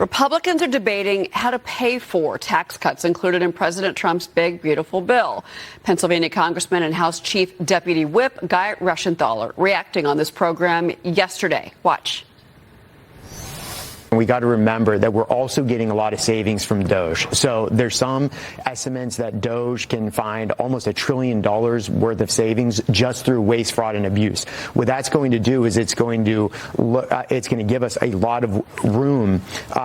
Republicans are debating how to pay for tax cuts included in President Trump's big, beautiful bill. Pennsylvania Congressman and House Chief Deputy Whip Guy Reschenthaler reacting on this program yesterday. Watch. We got to remember that we're also getting a lot of savings from DOGE. So there's some estimates that DOGE can find almost $1 trillion worth of savings just through waste, fraud, and abuse. What that's going to do is it's going to give us a lot of room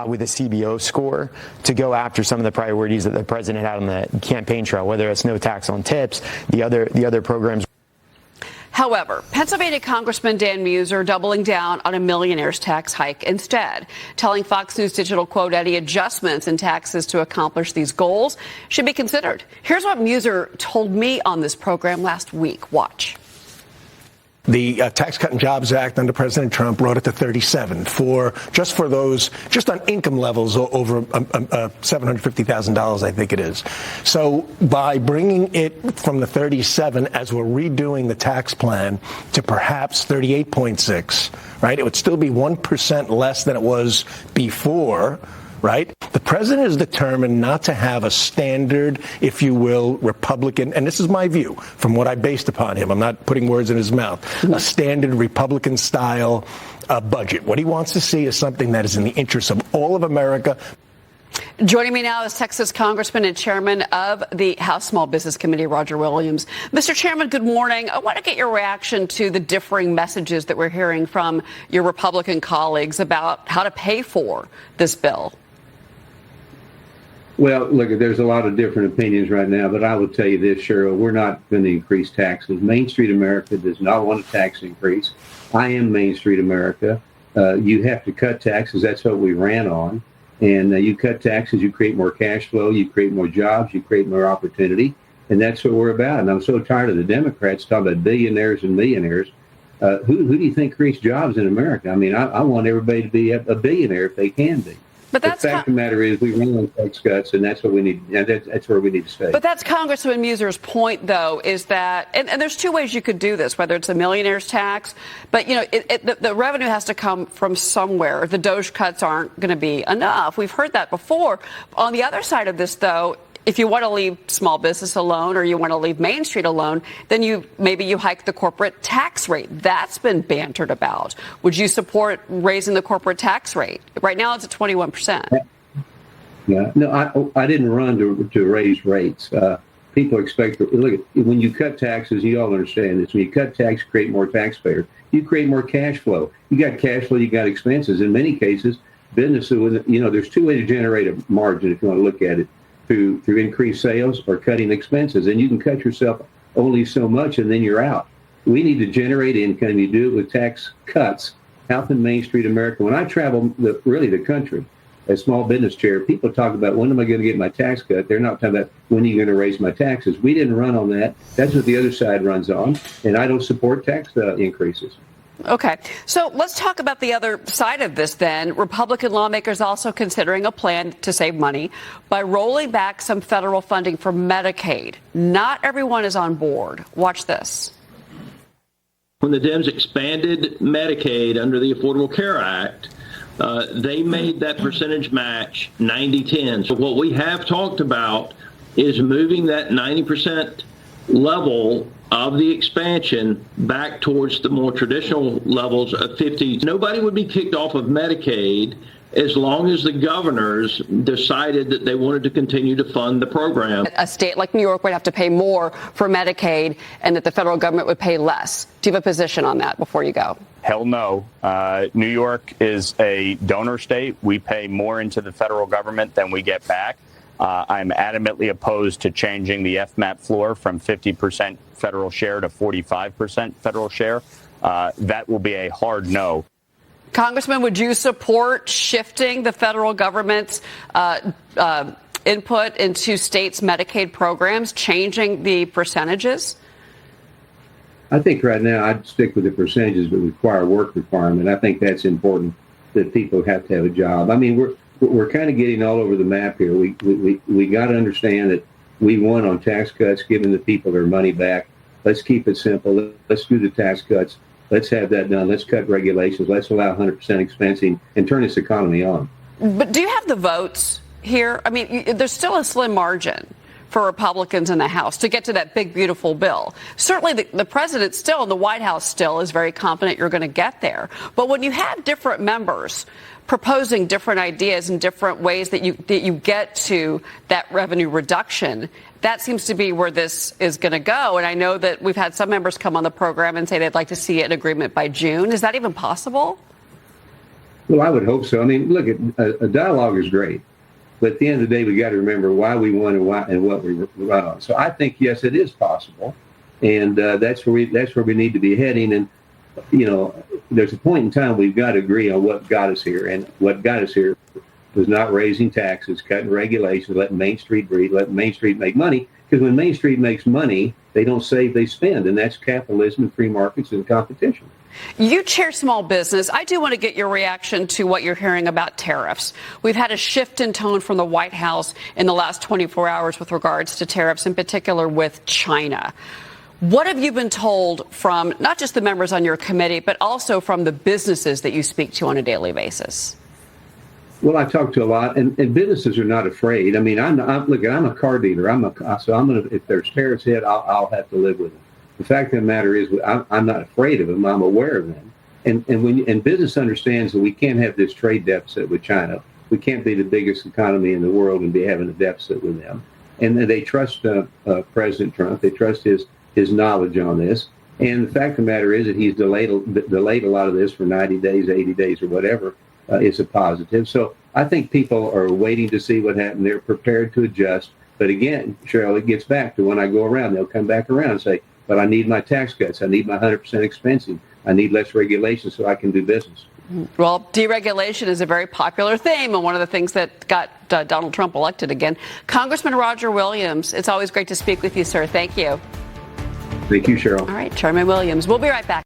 with a CBO score to go after some of the priorities that the president had on the campaign trail, whether it's no tax on tips, the other programs. However, Pennsylvania Congressman Dan Mueser doubling down on a millionaire's tax hike instead, telling Fox News Digital, quote, any adjustments in taxes to accomplish these goals should be considered. Here's what Mueser told me on this program last week. Watch. The Tax Cut and Jobs Act under President Trump brought it to 37 for those just on income levels over $750,000, I think it is. So by bringing it from the 37 as we're redoing the tax plan to perhaps 38.6, right? It would still be 1% less than it was before. Right? The president is determined not to have a standard, if you will, Republican, and this is my view from what I based upon him. I'm not putting words in his mouth. A standard Republican style budget. What he wants to see is something that is in the interest of all of America. Joining me now is Texas Congressman and Chairman of the House Small Business Committee, Roger Williams. Mr. Chairman, good morning. I want to get your reaction to the differing messages that we're hearing from your Republican colleagues about how to pay for this bill. Well, look, there's a lot of different opinions right now, but I will tell you this, Cheryl, we're not going to increase taxes. Main Street America does not want a tax increase. I am Main Street America. You have to cut taxes. That's what we ran on. And you cut taxes, you create more cash flow, you create more jobs, you create more opportunity. And that's what we're about. And I'm so tired of the Democrats talking about billionaires and millionaires. Who do you think creates jobs in America? I mean, I want everybody to be a billionaire if they can be. But that's the fact of the matter is we run on tax cuts, and that's what we need. That's where we need to stay. But that's Congressman Muser's point, though, is that, and there's two ways you could do this, whether it's a millionaire's tax, but, you know, the revenue has to come from somewhere. The DOGE cuts aren't going to be enough. We've heard that before. On the other side of this, though, if you want to leave small business alone or you want to leave Main Street alone, then maybe you hike the corporate tax rate. That's been bantered about. Would you support raising the corporate tax rate? Right now it's at 21%. Yeah, no, I didn't run to raise rates. People expect, look, when you cut taxes, you all understand this. When you cut tax, create more taxpayers. You create more cash flow. You got cash flow, you got expenses. In many cases, businesses, you know, there's two ways to generate a margin if you want to look at it. Through increased sales or cutting expenses. And you can cut yourself only so much and then you're out. We need to generate income. You do it with tax cuts out in Main Street America. When I travel the country as small business chair, people talk about when am I going to get my tax cut? They're not talking about when are you going to raise my taxes. We didn't run on that. That's what the other side runs on. And I don't support tax increases. Okay. So let's talk about the other side of this then. Republican lawmakers also considering a plan to save money by rolling back some federal funding for Medicaid. Not everyone is on board. Watch this. When the Dems expanded Medicaid under the Affordable Care Act, they made that percentage match 90-10. So what we have talked about is moving that 90% level of the expansion back towards the more traditional levels of 50. Nobody would be kicked off of Medicaid as long as the governors decided that they wanted to continue to fund the program. A state like New York would have to pay more for Medicaid and that the federal government would pay less. Do you have a position on that before you go? Hell no. New York is a donor state. We pay more into the federal government than we get back. I'm adamantly opposed to changing the FMAP floor from 50% federal share to 45% federal share. That will be a hard no. Congressman, would you support shifting the federal government's input into states' Medicaid programs, changing the percentages? I think right now I'd stick with the percentages that require work requirement. I think that's important, that people have to have a job. I mean, we're kind of getting all over the map here. We got to understand that we won on tax cuts, giving the people their money back. Let's keep it simple. Let's do the tax cuts. Let's have that done. Let's cut regulations. Let's allow 100% expensing and turn this economy on. But do you have the votes here? I mean, there's still a slim margin for Republicans in the House to get to that big, beautiful bill. Certainly the president still and the White House still is very confident you're going to get there. But when you have different members proposing different ideas and different ways that you get to that revenue reduction, that seems to be where this is going to go. And I know that we've had some members come on the program and say they'd like to see an agreement by June. Is that even possible? Well, I would hope so. I mean, look, a dialogue is great. But at the end of the day, we got to remember why we won and what we run on. So I think, yes, it is possible. And that's where we need to be heading. And, you know, there's a point in time we've got to agree on what got us here. And what got us here was not raising taxes, cutting regulations, letting Main Street breathe, letting Main Street make money. Because when Main Street makes money, they don't save, they spend. And that's capitalism and free markets and competition. You chair small business. I do want to get your reaction to what you're hearing about tariffs. We've had a shift in tone from the White House in the last 24 hours with regards to tariffs, in particular with China. What have you been told from not just the members on your committee, but also from the businesses that you speak to on a daily basis? Well, I talk to a lot, and businesses are not afraid. I mean, I'm a car dealer. If there's tariffs hit, I'll have to live with them. The fact of the matter is, I'm not afraid of them. I'm aware of them. And business understands that we can't have this trade deficit with China. We can't be the biggest economy in the world and be having a deficit with them. And they trust President Trump. They trust his knowledge on this. And the fact of the matter is that he's delayed a lot of this for 90 days, 80 days, or whatever. Is a positive. So I think people are waiting to see what happens. They're prepared to adjust. But again, Cheryl, it gets back to when I go around, they'll come back around and say, but I need my tax cuts. I need my 100% expensing. I need less regulation so I can do business. Well, deregulation is a very popular theme and one of the things that got Donald Trump elected again. Congressman Roger Williams, it's always great to speak with you, sir. Thank you. Thank you, Cheryl. All right, Chairman Williams. We'll be right back.